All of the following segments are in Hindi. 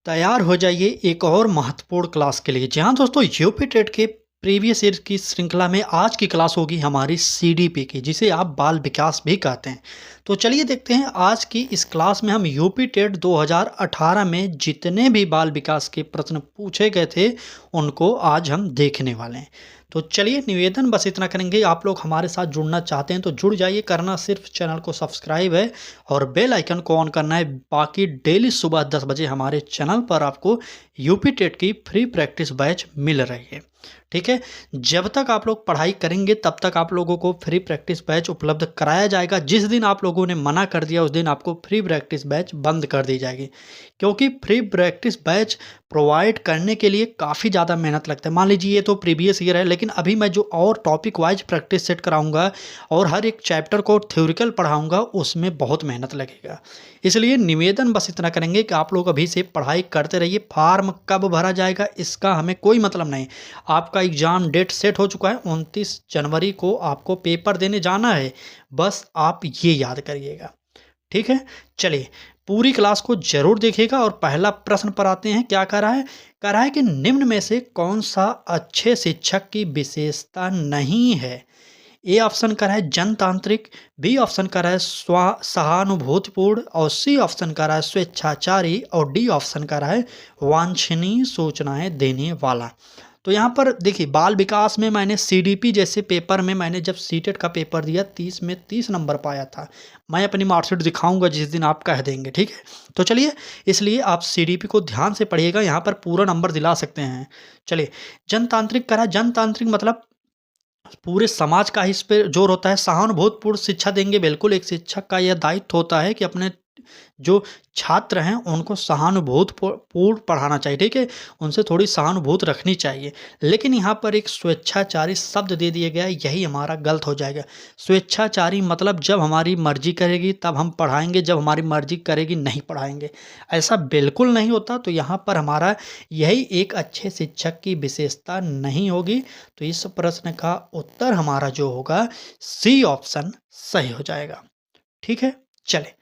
तैयार हो जाइए एक और महत्वपूर्ण क्लास के लिए। जी हाँ दोस्तों, यूपी टेट के प्रीवियस ईयर की श्रृंखला में आज की क्लास होगी हमारी सीडीपी की, जिसे आप बाल विकास भी कहते हैं। तो चलिए देखते हैं आज की इस क्लास में हम यूपी टेट 2018 में जितने भी बाल विकास के प्रश्न पूछे गए थे उनको आज हम देखने वाले हैं। तो चलिए, निवेदन बस इतना करेंगे, आप लोग हमारे साथ जुड़ना चाहते हैं तो जुड़ जाइए। करना सिर्फ चैनल को सब्सक्राइब है और बेल आइकन को ऑन करना है। बाकी डेली सुबह 10 बजे हमारे चैनल पर आपको यूपी टेट की फ्री प्रैक्टिस बैच मिल रही है। ठीक है, जब तक आप लोग पढ़ाई करेंगे तब तक आप लोगों को फ्री प्रैक्टिस बैच उपलब्ध कराया जाएगा। जिस दिन आप लोगों ने मना कर दिया उस दिन आपको फ्री प्रैक्टिस बैच बंद कर दी जाएगी, क्योंकि फ्री प्रैक्टिस बैच प्रोवाइड करने के लिए काफ़ी ज़्यादा मेहनत लगता है। मान लीजिए ये तो प्रीवियस ईयर है, लेकिन अभी मैं जो और टॉपिक वाइज प्रैक्टिस सेट कराऊंगा और हर एक चैप्टर को थ्योरिकल पढ़ाऊंगा उसमें बहुत मेहनत लगेगा। इसलिए निवेदन बस इतना करेंगे कि आप लोग अभी से पढ़ाई करते रहिए। फॉर्म कब भरा जाएगा इसका हमें कोई मतलब नहीं। आपका एग्ज़ाम डेट सेट हो चुका है, 29 जनवरी को आपको पेपर देने जाना है, बस आप ये याद करिएगा। ठीक है, चलिए पूरी क्लास को जरूर देखिएगा। और पहला प्रश्न पर आते हैं। क्या कह रहा है? कह रहा है कि निम्न में से कौन सा अच्छे शिक्षक की विशेषता नहीं है। ए ऑप्शन कर रहा है जनतांत्रिक, बी ऑप्शन कर रहा है सहानुभूतिपूर्ण, और सी ऑप्शन कर रहा है स्वेच्छाचारी, और डी ऑप्शन कर रहा है वांछनीय सूचनाएं देने वाला। तो यहाँ पर देखिए, बाल विकास में मैंने सीडीपी जैसे पेपर में मैंने जब सीटेट का पेपर दिया 30 में 30 नंबर पाया था। मैं अपनी मार्कशीट दिखाऊंगा जिस दिन आप कह देंगे। ठीक है, तो चलिए, इसलिए आप सीडीपी को ध्यान से पढ़िएगा, यहाँ पर पूरा नंबर दिला सकते हैं। चलिए, जनतांत्रिक करा। जनतांत्रिक मतलब पूरे समाज का इस पे जोर होता है। सहानुभूतिपूर्ण शिक्षा देंगे, बिल्कुल एक शिक्षक का यह दायित्व होता है कि अपने जो छात्र हैं उनको सहानुभूतिपूर्ण पढ़ाना चाहिए। ठीक है, उनसे थोड़ी सहानुभूति रखनी चाहिए। लेकिन यहाँ पर एक स्वेच्छाचारी शब्द दे दिया गया है, यही हमारा गलत हो जाएगा। स्वेच्छाचारी मतलब जब हमारी मर्जी करेगी तब हम पढ़ाएंगे, जब हमारी मर्जी करेगी नहीं पढ़ाएंगे, ऐसा बिल्कुल नहीं होता। तो यहाँ पर हमारा यही एक अच्छे शिक्षक की विशेषता नहीं होगी। तो इस प्रश्न का उत्तर हमारा जो होगा सी ऑप्शन सही हो जाएगा। ठीक है, चले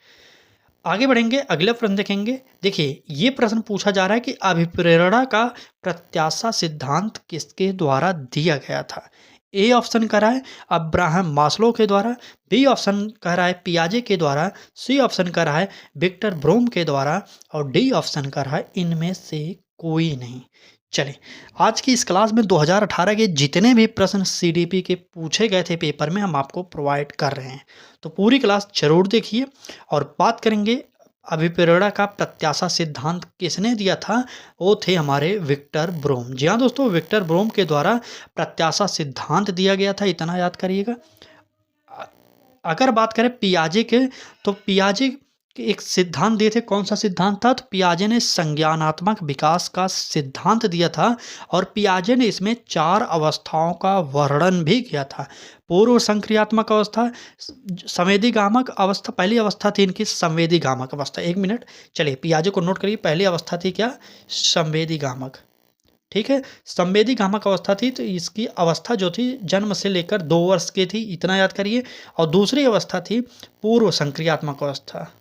आगे बढ़ेंगे, अगला प्रश्न देखेंगे। देखिए, ये प्रश्न पूछा जा रहा है कि अभिप्रेरणा का प्रत्याशा सिद्धांत किसके द्वारा दिया गया था। ए ऑप्शन कह रहा है अब्राहम मास्लो के द्वारा, बी ऑप्शन कह रहा है पियाजे के द्वारा, सी ऑप्शन कह रहा है विक्टर ब्रूम के द्वारा, और डी ऑप्शन कह रहा है इनमें से कोई नहीं। चलिए, आज की इस क्लास में 2018 के जितने भी प्रश्न सीडीपी के पूछे गए थे पेपर में हम आपको प्रोवाइड कर रहे हैं। तो पूरी क्लास जरूर देखिए। और बात करेंगे अभिप्रेरणा का प्रत्याशा सिद्धांत किसने दिया था। वो थे हमारे विक्टर ब्रूम। जी हाँ दोस्तों, विक्टर ब्रूम के द्वारा प्रत्याशा सिद्धांत दिया गया था, इतना याद करिएगा। अगर बात करें पियाजे के, तो पियाजे के एक सिद्धांत दिए थे। कौन सा सिद्धांत था? तो पियाजे ने संज्ञानात्मक विकास का सिद्धांत दिया था, और पियाजे ने इसमें 4 अवस्थाओं का वर्णन भी किया था। पूर्व संक्रियात्मक अवस्था, संवेदीगामक अवस्था, पहली अवस्था थी इनकी संवेदीगामक अवस्था। 1 मिनट, चलिए पियाजे को नोट करिए। पहली अवस्था थी क्या? संवेदीगामक। ठीक है, संवेदीगामक अवस्था थी। तो इसकी अवस्था जो थी जन्म से लेकर 2 वर्ष की थी, इतना याद करिए। और दूसरी अवस्था थी पूर्व संक्रियात्मक अवस्था।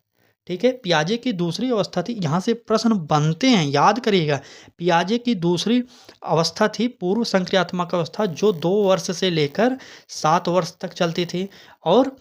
ठीक है, पियाजे की दूसरी अवस्था थी, यहाँ से प्रश्न बनते हैं, याद करिएगा। पियाजे की दूसरी अवस्था थी पूर्व संक्रियात्मक अवस्था, जो 2 वर्ष से लेकर 7 वर्ष तक चलती थी। और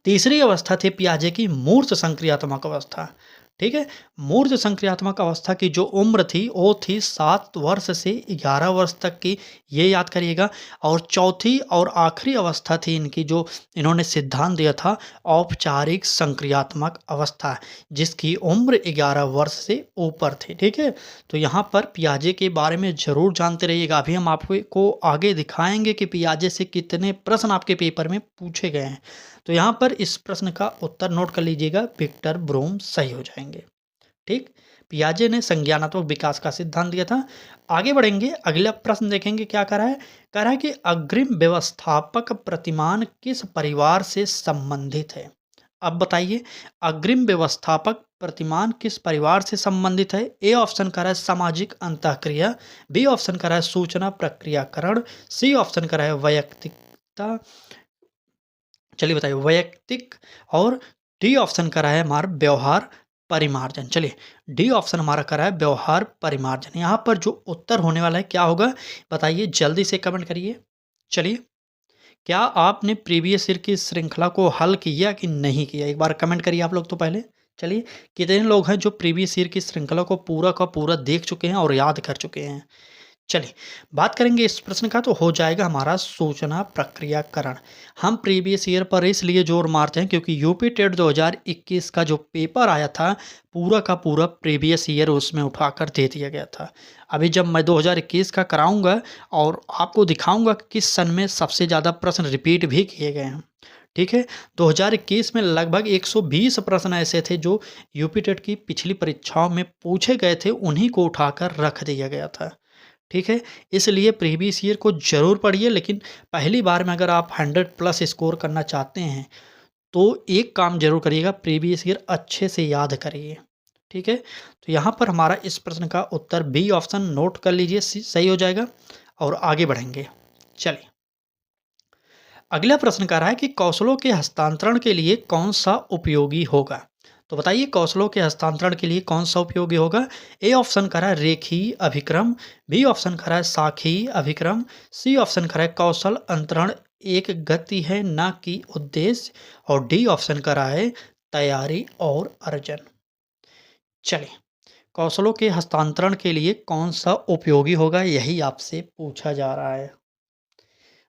तीसरी अवस्था थी पियाजे की मूर्त संक्रियात्मक अवस्था। ठीक है, मूर्त संक्रियात्मक अवस्था की जो उम्र थी वो थी 7 वर्ष से 11 वर्ष तक की, ये याद करिएगा। और चौथी और आखिरी अवस्था थी इनकी, जो इन्होंने सिद्धांत दिया था, औपचारिक संक्रियात्मक अवस्था, जिसकी उम्र 11 वर्ष से ऊपर थी। ठीक है, तो यहाँ पर पियाजे के बारे में जरूर जानते रहिएगा। अभी हम आपको आगे दिखाएंगे कि पियाजे से कितने प्रश्न आपके पेपर में पूछे गए हैं। तो यहाँ पर इस प्रश्न का उत्तर नोट कर लीजिएगा, विक्टर ब्रूम सही हो जाएंगे। ठीक, पियाजे ने संज्ञानात्मक विकास का सिद्धांत दिया था। आगे बढ़ेंगे, अगला प्रश्न देखेंगे। क्या कह रहा है? कह रहा है कि अग्रिम व्यवस्थापक प्रतिमान किस परिवार से संबंधित है। अब बताइए, अग्रिम व्यवस्थापक प्रतिमान किस परिवार से संबंधित है। ए ऑप्शन कह रहा है सामाजिक अंतःक्रिया, बी ऑप्शन कह रहा है सूचना प्रक्रियाकरण, सी ऑप्शन कह रहा है वैयक्तिकता, चलिए बताइए वैयक्तिक, और डी ऑप्शन करा है हमारा व्यवहार परिमार्जन। चलिए डी ऑप्शन हमारा करा है व्यवहार परिमार्जन। यहाँ पर जो उत्तर होने वाला है क्या होगा बताइए, जल्दी से कमेंट करिए। चलिए, क्या आपने प्रीवियस ईयर की श्रृंखला को हल किया कि नहीं किया, एक बार कमेंट करिए आप लोग तो पहले। चलिए, कितने लोग हैं जो प्रीवियस ईयर की श्रृंखला को पूरा का पूरा देख चुके हैं और याद कर चुके हैं। चलिए, बात करेंगे इस प्रश्न का, तो हो जाएगा हमारा सूचना प्रक्रियाकरण। हम प्रीवियस ईयर पर इसलिए जोर मारते हैं क्योंकि यूपी टेट 2021 का जो पेपर आया था पूरा का पूरा प्रीवियस ईयर उसमें उठाकर दे दिया गया था। अभी जब मैं 2021 का कराऊंगा और आपको दिखाऊंगा कि किस सन में सबसे ज़्यादा प्रश्न रिपीट भी किए गए हैं। ठीक है, 2021 में लगभग 120 प्रश्न ऐसे थे जो यूपी टेट की पिछली परीक्षाओं में पूछे गए थे, उन्हीं को उठाकर रख दिया गया था। ठीक है, इसलिए प्रीवियस ईयर को ज़रूर पढ़िए, लेकिन पहली बार में अगर आप 100 प्लस स्कोर करना चाहते हैं तो एक काम जरूर करिएगा, प्रीवियस ईयर अच्छे से याद करिए। ठीक है, तो यहाँ पर हमारा इस प्रश्न का उत्तर बी ऑप्शन नोट कर लीजिए, सही हो जाएगा। और आगे बढ़ेंगे। चलिए, अगला प्रश्न कह रहा है कि कौशलों के हस्तांतरण के लिए कौन सा उपयोगी होगा। तो बताइए कौशलों के हस्तांतरण के लिए कौन सा उपयोगी होगा। ए ऑप्शन कह रहा है रेखीय अभिक्रम, बी ऑप्शन कह रहा है शाखीय अभिक्रम, सी ऑप्शन कह रहा है कौशल अंतरण एक गति है ना कि उद्देश्य, और डी ऑप्शन कह रहा है तैयारी और अर्जन। चलिए, कौशलों के हस्तांतरण के लिए कौन सा उपयोगी होगा, यही आपसे पूछा जा रहा है।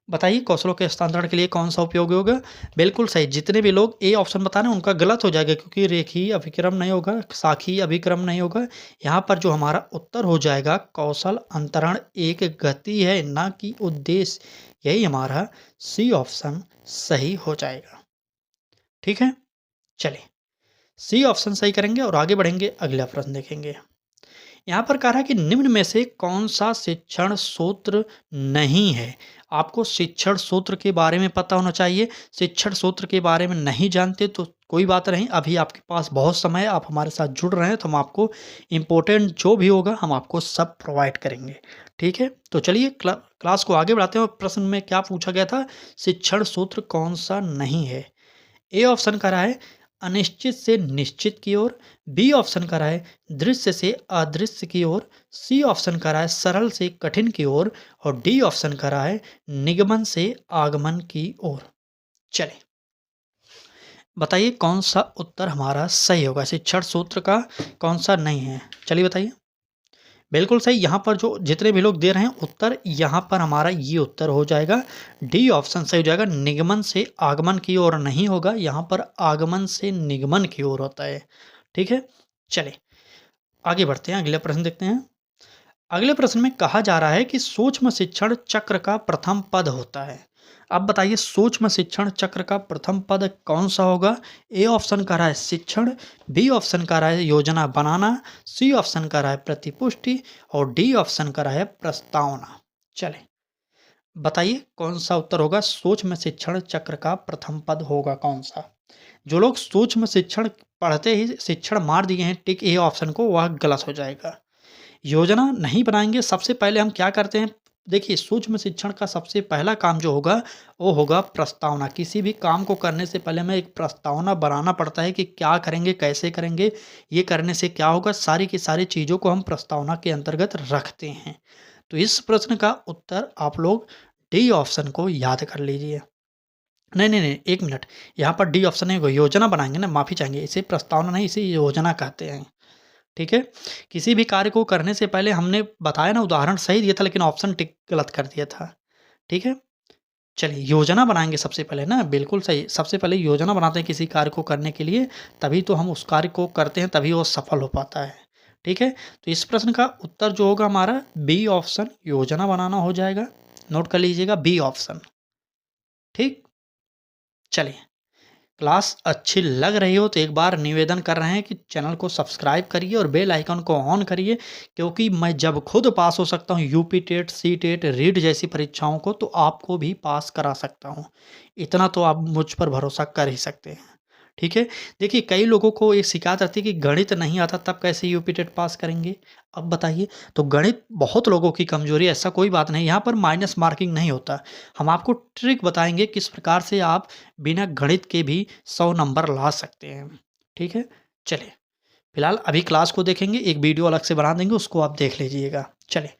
बताइए कौशलों के हस्तांतरण के लिए कौन सा उपयोगी होगा। बिल्कुल सही, जितने भी लोग ए ऑप्शन बता रहे हैं उनका गलत हो जाएगा, क्योंकि रेखीय अभिक्रम नहीं होगा, शाखीय अभिक्रम नहीं होगा। यहाँ पर जो हमारा उत्तर हो जाएगा कौशल अंतरण एक गति है ना कि उद्देश्य, यही हमारा सी ऑप्शन सही हो जाएगा। ठीक है, चलिए सी ऑप्शन सही करेंगे और आगे बढ़ेंगे, अगला प्रश्न देखेंगे। यहाँ पर कह रहा है कि निम्न में से कौन सा शिक्षण सूत्र नहीं है। आपको शिक्षण सूत्र के बारे में पता होना चाहिए। शिक्षण सूत्र के बारे में नहीं जानते तो कोई बात नहीं, अभी आपके पास बहुत समय है, आप हमारे साथ जुड़ रहे हैं तो हम आपको इम्पोर्टेंट जो भी होगा हम आपको सब प्रोवाइड करेंगे। ठीक है, तो चलिए क्लास को आगे बढ़ाते हैं। और प्रश्न में क्या पूछा गया था, शिक्षण सूत्र कौन सा नहीं है। ए ऑप्शन कह रहा है अनिश्चित से निश्चित की ओर, बी ऑप्शन कह रहा है दृश्य से अदृश्य की ओर, सी ऑप्शन कह रहा है सरल से कठिन की ओर, और डी ऑप्शन कह रहा है निगमन से आगमन की ओर। चलिए, बताइए कौन सा उत्तर हमारा सही होगा, शिक्षण सूत्र का कौन सा नहीं है। चलिए बताइए। बिल्कुल सही, यहाँ पर जो जितने भी लोग दे रहे हैं उत्तर, यहाँ पर हमारा ये उत्तर हो जाएगा डी ऑप्शन सही हो जाएगा। निगमन से आगमन की ओर नहीं होगा, यहाँ पर आगमन से निगमन की ओर होता है। ठीक है, चलिए आगे बढ़ते हैं, अगले प्रश्न देखते हैं। अगले प्रश्न में कहा जा रहा है कि सूक्ष्म शिक्षण चक्र का प्रथम पद होता है। अब बताइए सूक्ष्म शिक्षण चक्र का प्रथम पद कौन सा होगा। ए ऑप्शन कह रहा है शिक्षण, बी ऑप्शन कह रहा है योजना बनाना, सी ऑप्शन कह रहा है प्रतिपुष्टि, और डी ऑप्शन कह रहा है प्रस्तावना। चले बताइए कौन सा उत्तर होगा, सूक्ष्म शिक्षण चक्र का प्रथम पद होगा कौन सा। जो लोग सूक्ष्म शिक्षण पढ़ते ही शिक्षण मार दिए हैं टिक ए ऑप्शन को, वह गलत हो जाएगा। योजना नहीं बनाएंगे, सबसे पहले हम क्या करते हैं, देखिए सूक्ष्म शिक्षण का सबसे पहला काम जो होगा वो होगा प्रस्तावना। किसी भी काम को करने से पहले हमें एक प्रस्तावना बनाना पड़ता है कि क्या करेंगे, कैसे करेंगे, ये करने से क्या होगा, सारी की सारी चीज़ों को हम प्रस्तावना के अंतर्गत रखते हैं। तो इस प्रश्न का उत्तर आप लोग डी ऑप्शन को याद कर लीजिए। नहीं, एक मिनट, यहाँ पर डी ऑप्शन नहीं होगा, योजना बनाएंगे ना, माफ़ी चाहेंगे, इसे प्रस्तावना नहीं इसे योजना कहते हैं। ठीक है, किसी भी कार्य को करने से पहले हमने बताया ना, उदाहरण सही दिया था लेकिन ऑप्शन टिक गलत कर दिया था। ठीक है, चलिए योजना बनाएंगे सबसे पहले ना, बिल्कुल सही, सबसे पहले योजना बनाते हैं किसी कार्य को करने के लिए, तभी तो हम उस कार्य को करते हैं, तभी वो सफल हो पाता है। ठीक है, तो इस प्रश्न का उत्तर जो होगा हमारा बी ऑप्शन योजना बनाना हो जाएगा। नोट कर लीजिएगा बी ऑप्शन। ठीक, चलिए क्लास अच्छी लग रही हो तो एक बार निवेदन कर रहे हैं कि चैनल को सब्सक्राइब करिए और बेल आइकन को ऑन करिए, क्योंकि मैं जब खुद पास हो सकता हूं UP TET, C TET, REET जैसी परीक्षाओं को, तो आपको भी पास करा सकता हूं। इतना तो आप मुझ पर भरोसा कर ही सकते हैं। ठीक है, देखिए कई लोगों को एक शिकायत आती है कि गणित नहीं आता, तब कैसे यूपी टेट पास करेंगे। अब बताइए, तो गणित बहुत लोगों की कमजोरी है, ऐसा कोई बात नहीं, यहाँ पर माइनस मार्किंग नहीं होता। हम आपको ट्रिक बताएंगे किस प्रकार से आप बिना गणित के भी 100 नंबर ला सकते हैं। ठीक है, चलिए फिलहाल अभी क्लास को देखेंगे, एक वीडियो अलग से बना देंगे, उसको आप देख लीजिएगा। चलिए,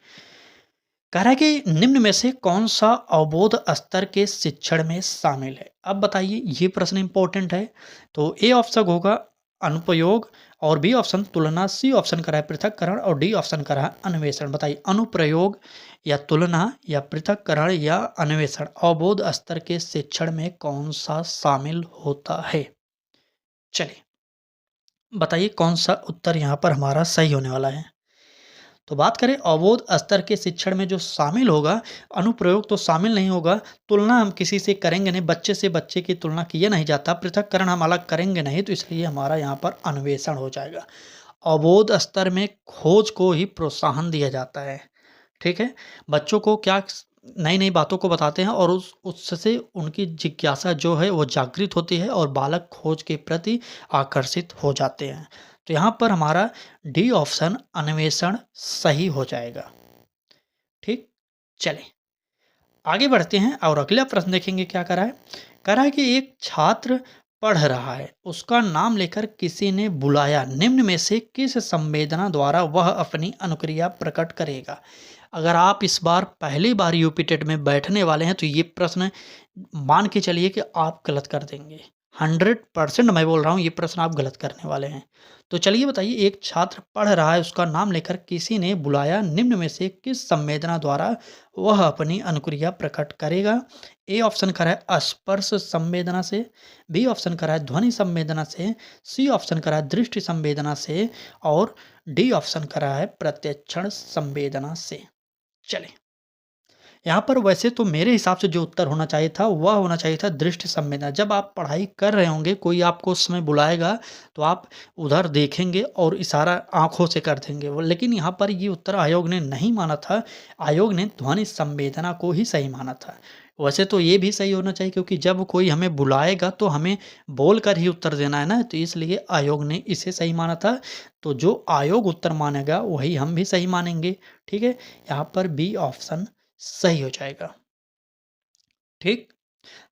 कह रहा है कि निम्न में से कौन-सा अवबोध स्तर के शिक्षण में शामिल है? अब बताइए, ये प्रश्न इम्पोर्टेंट है। तो ए ऑप्शन होगा अनुप्रयोग और बी ऑप्शन तुलना, सी ऑप्शन करा है पृथक्करण और डी ऑप्शन करा है अन्वेषण। बताइए, अनुप्रयोग या तुलना या पृथक्करण या अन्वेषण अवबोध स्तर के शिक्षण में कौन-सा शामिल होता है? चलिए, बताइए कौन-सा उत्तर यहाँ पर हमारा सही होने वाला है? तो बात करें अवबोध स्तर के शिक्षण में जो शामिल होगा, अनुप्रयोग तो शामिल नहीं होगा, तुलना हम किसी से करेंगे नहीं, बच्चे से बच्चे की तुलना किया नहीं जाता, पृथक्करण हम अलग करेंगे नहीं, तो इसलिए हमारा यहाँ पर अन्वेषण हो जाएगा। अवबोध स्तर में खोज को ही प्रोत्साहन दिया जाता है, ठीक है? बच्चों को क्या नई-नई बातों को बताते हैं और उससे उनकी जिज्ञासा जो है वो जागृत होती है और बालक खोज के प्रति आकर्षित हो जाते हैं। तो यहाँ पर हमारा डी ऑप्शन अन्वेषण सही हो जाएगा। ठीक? चलें, आगे बढ़ते हैं और अगला प्रश्न देखेंगे क्या करा है। कह रहा है कि एक छात्र पढ़ रहा है, उसका नाम लेकर किसी ने बुलाया, निम्न में से किस संवेदना द्वारा वह अपनी अनुक्रिया प्रकट करेगा? अगर आप इस बार पहली बार यूपी टेट में बैठने वाले हैं तो ये प्रश्न मान के चलिए कि आप गलत कर देंगे। 100% मैं बोल रहा हूँ, ये प्रश्न आप गलत करने वाले हैं। तो चलिए बताइए, एक छात्र पढ़ रहा है, उसका नाम लेकर किसी ने बुलाया, निम्न में से किस संवेदना द्वारा वह अपनी अनुक्रिया प्रकट करेगा? ए ऑप्शन करा है स्पर्श संवेदना से, बी ऑप्शन करा है ध्वनि संवेदना से, सी ऑप्शन करा है दृष्टि संवेदना से और डी ऑप्शन करा है प्रत्यक्षण संवेदना से। चलें, यहाँ पर वैसे तो मेरे हिसाब से जो उत्तर होना चाहिए था, वह होना चाहिए था दृष्टि संवेदना। जब आप पढ़ाई कर रहे होंगे, कोई आपको उस समय बुलाएगा, तो आप उधर देखेंगे और इशारा आँखों से कर देंगे। वो लेकिन यहाँ पर ये उत्तर आयोग ने नहीं माना था, आयोग ने ध्वनि संवेदना को ही सही माना था। वैसे तो ये भी सही होना चाहिए, क्योंकि जब कोई हमें बुलाएगा तो हमें बोल कर ही उत्तर देना है ना, तो इसलिए आयोग ने इसे सही माना था। तो जो आयोग उत्तर मानेगा वही हम भी सही मानेंगे, ठीक है? यहाँ पर बी ऑप्शन सही हो जाएगा। ठीक?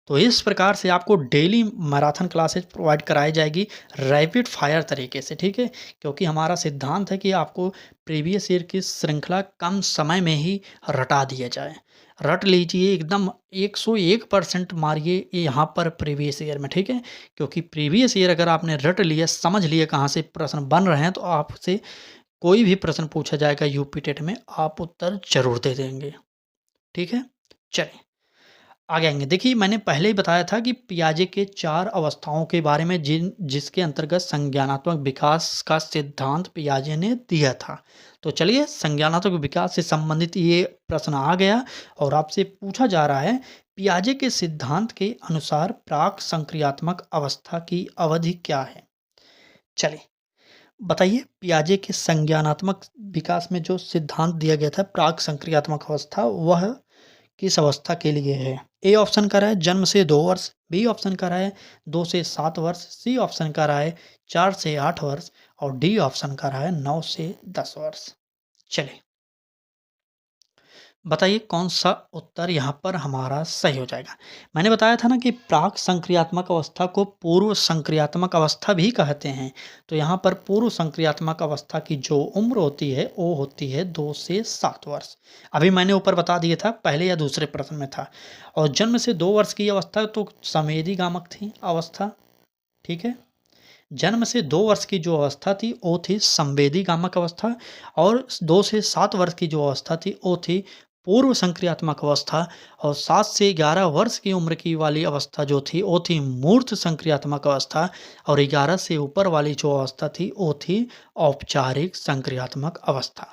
तो इस प्रकार से आपको डेली मैराथन क्लासेस प्रोवाइड कराई जाएगी रैपिड फायर तरीके से, ठीक है? क्योंकि हमारा सिद्धांत है कि आपको प्रीवियस ईयर की श्रृंखला कम समय में ही रटा दिया जाए। रट लीजिए, एकदम 101% मारिए ये यहाँ पर प्रीवियस ईयर में, ठीक है? क्योंकि प्रीवियस ईयर अगर आपने रट लिया, समझ लिया कहाँ से प्रश्न बन रहे हैं, तो आपसे कोई भी प्रश्न पूछा जाएगा यूपी टेट में, आप उत्तर ज़रूर दे देंगे। ठीक है? चलिए, आगे आएँगे। देखिए, मैंने पहले ही बताया था कि पियाजे के 4 अवस्थाओं के बारे में जिसके अंतर्गत संज्ञानात्मक विकास का सिद्धांत पियाजे ने दिया था। तो चलिए, संज्ञानात्मक विकास से संबंधित ये प्रश्न आ गया और आपसे पूछा जा रहा है, पियाजे के सिद्धांत के अनुसार प्राक संक्रियात्मक अवस्था की अवधि क्या है? चलिए, बताइए, पियाजे के संज्ञानात्मक विकास में जो सिद्धांत दिया गया था प्राक संक्रियात्मक अवस्था, वह किस अवस्था के लिए है? ए ऑप्शन करा है जन्म से 2 वर्ष, बी ऑप्शन करा है 2 से 7 वर्ष, सी ऑप्शन करा है 4 से 8 वर्ष और डी ऑप्शन करा है 9 से 10 वर्ष। चलिए, बताइए कौन-सा उत्तर यहाँ पर हमारा सही हो जाएगा? मैंने बताया था ना कि प्राक संक्रियात्मक अवस्था को पूर्व संक्रियात्मक अवस्था भी कहते हैं। तो यहाँ पर पूर्व संक्रियात्मक अवस्था की जो उम्र होती है, वो होती है 2 से 7 वर्ष। अभी मैंने ऊपर बता दिया था, पहले या दूसरे प्रश्न में था। और जन्म से 2 वर्ष की अवस्था तो संवेदीगामक थी अवस्था, ठीक है? जन्म से 2 वर्ष की जो अवस्था थी, वो थी संवेदीगामक अवस्था और 2 से 7 वर्ष की जो अवस्था थी, वो थी पूर्व संक्रियात्मक अवस्था और 7 से 11 वर्ष की उम्र की वाली अवस्था जो थी, वो थी मूर्त संक्रियात्मक अवस्था और 11 से ऊपर वाली जो अवस्था थी, वो थी औपचारिक संक्रियात्मक अवस्था।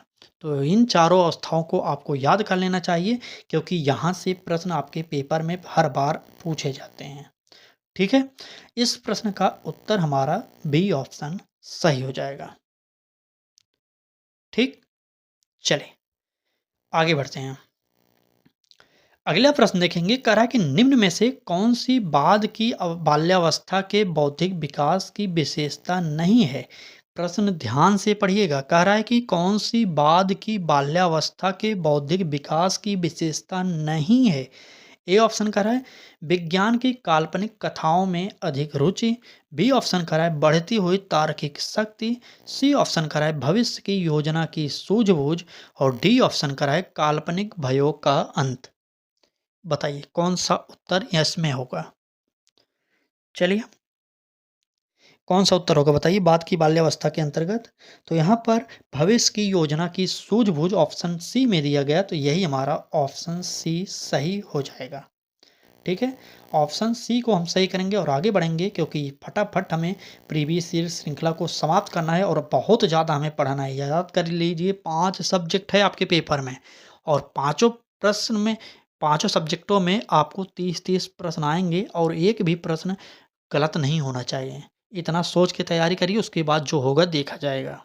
तो इन चारों अवस्थाओं को आपको याद कर लेना चाहिए, क्योंकि यहाँ से प्रश्न आपके पेपर में हर बार पूछे जाते हैं। ठीक है? इस प्रश्न का उत्तर हमारा बी ऑप्शन सही हो जाएगा। ठीक? चलें, आगे बढ़ते हैं। अगला प्रश्न देखेंगे, कह रहा है कि निम्न में से कौन सी बाद की बाल्यावस्था के बौद्धिक विकास की विशेषता नहीं है? प्रश्न ध्यान से पढ़िएगा। कह रहा है कि कौन सी बाद की बाल्यावस्था के बौद्धिक विकास की विशेषता नहीं है? ए ऑप्शन कह रहा है विज्ञान की काल्पनिक कथाओं में अधिक रुचि, बी ऑप्शन कह रहा है बढ़ती हुई तार्किक शक्ति, सी ऑप्शन कह रहा है भविष्य की योजना की सूझबूझ और डी ऑप्शन कह रहा है काल्पनिक भयों का अंत। बताइए कौन सा उत्तर इसमें होगा। चलिए कौन सा उत्तर होगा बताइए बात की बाल्यावस्था के अंतर्गत। तो यहाँ पर भविष्य की योजना की सूझबूझ ऑप्शन सी में दिया गया, तो यही हमारा ऑप्शन सी सही हो जाएगा। ठीक है, ऑप्शन सी को हम सही करेंगे और आगे बढ़ेंगे क्योंकि फटाफट हमें प्रीवियस ईयर श्रृंखला को समाप्त करना है और बहुत ज़्यादा हमें पढ़ना है। याद कर लीजिए 5 सब्जेक्ट है आपके पेपर में और पाँचों सब्जेक्टों में आपको 30-30 प्रश्न आएंगे और एक भी प्रश्न गलत नहीं होना चाहिए। इतना सोच के तैयारी करिए, उसके बाद जो होगा देखा जाएगा।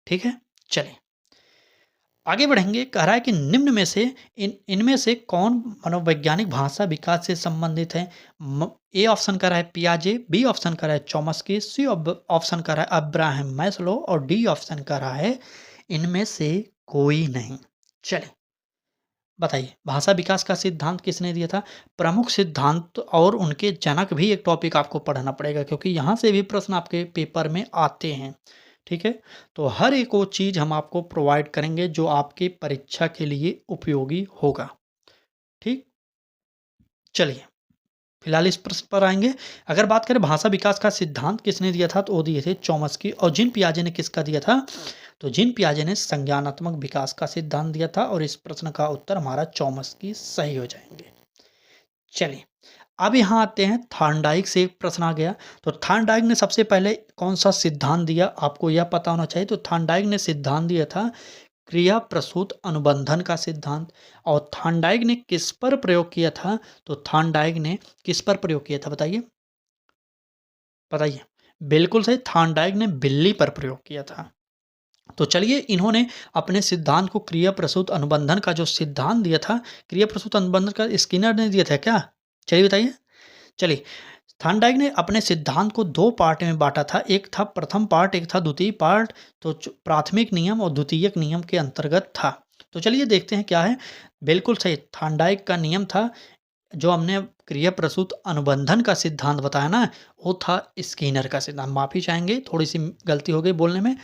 ठीक है, चलिए आगे बढ़ेंगे। कह रहा है कि निम्न में से इनमें से कौन मनोवैज्ञानिक भाषा विकास से संबंधित है। ए ऑप्शन कह रहा है पियाजे, बी ऑप्शन कह रहा है चॉम्स्की, सी ऑप्शन कह रहा है अब्राहम मैस्लो और डी ऑप्शन कह रहा है इनमें से कोई नहीं। चलिए बताइए भाषा विकास का सिद्धांत किसने दिया था। प्रमुख सिद्धांत और उनके जनक भी एक टॉपिक आपको पढ़ना पड़ेगा क्योंकि यहाँ से भी प्रश्न आपके पेपर में आते हैं। ठीक है, तो हर एक वो चीज़ हम आपको प्रोवाइड करेंगे जो आपकी परीक्षा के लिए उपयोगी होगा। ठीक, चलिए फिलहाल इस प्रश्न पर आएंगे। अगर बात करें भाषा विकास का सिद्धांत किसने दिया था तो वो दिए थे चॉम्स्की और जिन पियाजे ने किसका दिया था तो जिन पियाजे ने संज्ञानात्मक विकास का सिद्धांत दिया था और इस प्रश्न का उत्तर हमारा चॉम्स्की सही हो जाएंगे। चलिए अब यहाँ आते हैं थॉर्नडाइक से एक प्रश्न आ गया। तो थॉर्नडाइक ने सबसे पहले कौन सा सिद्धांत दिया आपको यह पता होना चाहिए। तो थॉर्नडाइक ने सिद्धांत दिया था क्रिया प्रसूत अनुबंधन का सिद्धांत। और थॉर्नडाइक ने किस पर प्रयोग किया था तो थॉर्नडाइक ने किस पर प्रयोग किया था बताइए बताइए। बिल्कुल सही, थॉर्नडाइक ने बिल्ली पर प्रयोग किया था। तो चलिए इन्होंने अपने सिद्धांत को क्रिया प्रसूत अनुबंधन का जो सिद्धांत दिया था, क्रिया प्रसूत अनुबंधन का स्किनर ने दिया था क्या। चलिए बताइए। चलिए थॉर्नडाइक ने अपने सिद्धांत को 2 पार्ट में बांटा था, एक था प्रथम पार्ट, एक था द्वितीय पार्ट। तो प्राथमिक नियम और द्वितीयक नियम के अंतर्गत था। तो चलिए देखते हैं क्या है। बिल्कुल सही, थॉर्नडाइक का नियम था जो हमने क्रिया प्रसूत अनुबंधन का सिद्धांत बताया ना, वो था स्किनर का सिद्धांत। माफी चाहेंगे, थोड़ी सी गलती हो गई बोलने में।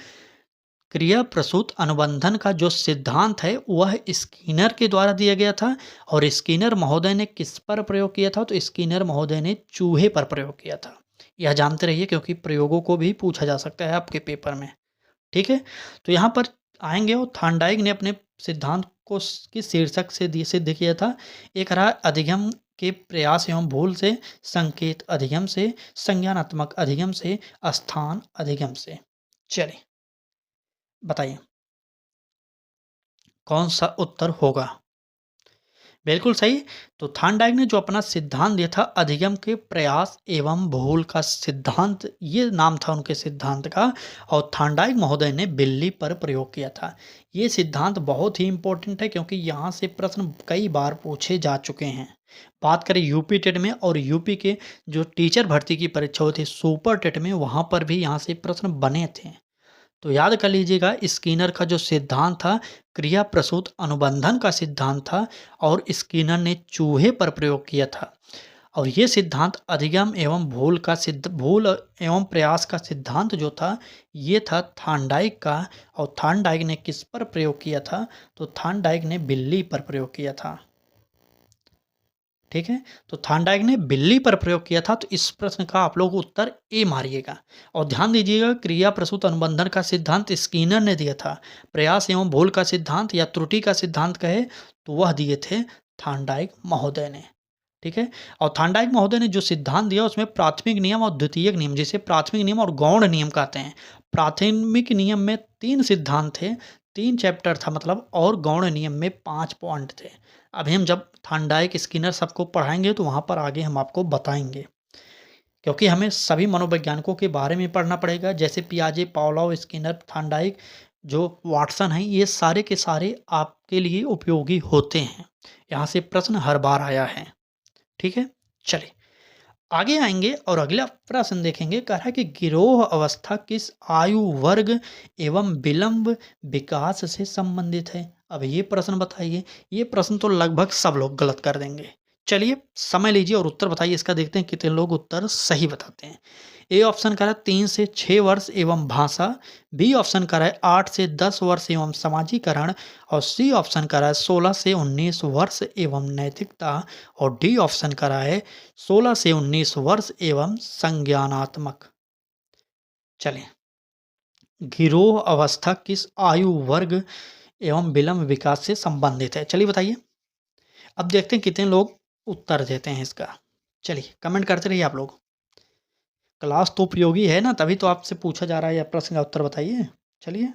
क्रिया प्रसूत अनुबंधन का जो सिद्धांत है वह स्किनर के द्वारा दिया गया था। और स्किनर महोदय ने किस पर प्रयोग किया था तो स्किनर महोदय ने चूहे पर प्रयोग किया था। यह जानते रहिए क्योंकि प्रयोगों को भी पूछा जा सकता है आपके पेपर में। ठीक है, तो यहाँ पर आएंगे और थॉर्नडाइक ने अपने सिद्धांत को किस शीर्षक से सिद्ध किया था। एक रहा अधिगम के प्रयास एवं भूल से, संकेत अधिगम से, संज्ञानात्मक अधिगम से, स्थान अधिगम से। चलिए बताइए कौन सा उत्तर होगा। बिल्कुल सही, तो थॉर्नडाइक ने जो अपना सिद्धांत दिया था अधिगम के प्रयास एवं भूल का सिद्धांत, ये नाम था उनके सिद्धांत का। और थॉर्नडाइक महोदय ने बिल्ली पर प्रयोग किया था। ये सिद्धांत बहुत ही इंपॉर्टेंट है क्योंकि यहाँ से प्रश्न कई बार पूछे जा चुके हैं। बात करें यूपी टेट में और यूपी के जो टीचर भर्ती की परीक्षा होती है सुपर टेट में, वहाँ पर भी यहाँ से प्रश्न बने थे। तो याद कर लीजिएगा स्किनर का जो सिद्धांत था क्रिया प्रसूत अनुबंधन का सिद्धांत था और स्किनर ने चूहे पर प्रयोग किया था। और ये सिद्धांत अधिगम एवं भूल एवं प्रयास का सिद्धांत जो था ये था थॉर्नडाइक का। और थॉर्नडाइक ने किस पर प्रयोग किया था तो थॉर्नडाइक ने बिल्ली पर प्रयोग किया था। ठीक है, तो थॉर्नडाइक ने बिल्ली पर प्रयोग किया था। तो इस प्रश्न का आप लोग उत्तर ए मारिएगा। और ध्यान दीजिएगा क्रिया प्रसूत अनुबंधन का सिद्धांत स्किनर ने दिया था। प्रयास एवं भूल का सिद्धांत या त्रुटि का सिद्धांत कहे तो वह दिए थे थॉर्नडाइक महोदय ने। ठीक है, और थॉर्नडाइक महोदय ने जो सिद्धांत दिया उसमें प्राथमिक नियम और द्वितीयक नियम, जिसे प्राथमिक नियम और गौण नियम कहते हैं। प्राथमिक नियम में 3 सिद्धांत थे, 3 चैप्टर था मतलब, और गौण नियम में 5 पॉइंट थे। अभी हम जब थॉर्नडाइक स्किनर सबको पढ़ाएंगे तो वहाँ पर आगे हम आपको बताएंगे क्योंकि हमें सभी मनोवैज्ञानिकों के बारे में पढ़ना पड़ेगा। जैसे पियाजे, पावलोव, स्किनर, थॉर्नडाइक, जो वाटसन हैं, ये सारे के सारे आपके लिए उपयोगी होते हैं। यहाँ से प्रश्न हर बार आया है। ठीक है, चलिए आगे आएंगे और अगला प्रश्न देखेंगे। कह रहा है कि गिरोह अवस्था किस आयु वर्ग एवं विलंब विकास से संबंधित है। अब ये प्रश्न बताइए। ये प्रश्न तो लगभग सब लोग गलत कर देंगे चलिए समय लीजिए और उत्तर बताइए इसका, देखते हैं कितने लोग उत्तर सही बताते हैं। ए ऑप्शन कह रहा है 3 से 6 वर्ष एवं भाषा, बी ऑप्शन कह रहा है 8 से 10 वर्ष एवं समाजीकरण और सी ऑप्शन कह रहा है 16 से 19 वर्ष एवं नैतिकता और डी ऑप्शन कह रहा है 16 से 19 वर्ष एवं संज्ञानात्मक। चलें, गिरोह अवस्था किस आयु वर्ग एवं विलंब विकास से संबंधित है? चलिए बताइए। अब देखते हैं कितने लोग उत्तर देते हैं इसका। चलिए कमेंट करते रहिए आप लोग। क्लास तो उपयोगी है ना, तभी तो आपसे पूछा जा रहा है, या प्रश्न का उत्तर बताइए। चलिए,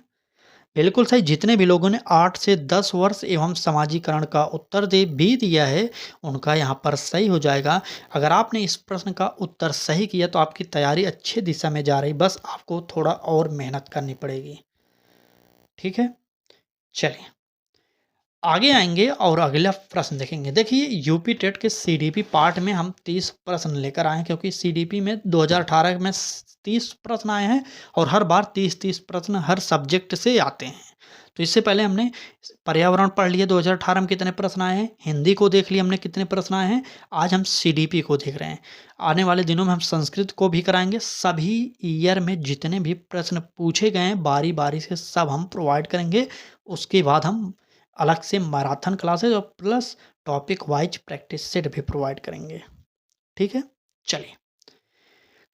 बिल्कुल सही। जितने भी लोगों ने 8 से 10 वर्ष एवं समाजीकरण का उत्तर दे भी दिया है, उनका यहाँ पर सही हो जाएगा। अगर आपने इस प्रश्न का उत्तर सही किया तो आपकी तैयारी अच्छी दिशा में जा रही, बस आपको थोड़ा और मेहनत करनी पड़ेगी। ठीक है, चलिए आगे आएँगे और अगला प्रश्न देखेंगे। देखिए यूपी टेट के सीडीपी पार्ट में हम 30 प्रश्न लेकर आए हैं, क्योंकि सीडीपी में 2018 में 30 प्रश्न आए हैं और हर बार 30-30 प्रश्न हर सब्जेक्ट से आते हैं। तो इससे पहले हमने पर्यावरण पढ़ लिया, 2018 में कितने प्रश्न आए हैं, हिंदी को देख लिया हमने कितने प्रश्न आए हैं, आज हम सीडीपी को देख रहे हैं। आने वाले दिनों में हम संस्कृत को भी कराएँगे। सभी ईयर में जितने भी प्रश्न पूछे गए हैं बारी-बारी से सब हम प्रोवाइड करेंगे। उसके बाद हम अलग से मैराथन क्लासेस और plus topic wise practice set भी प्रोवाइड करेंगे। ठीक है, चलिए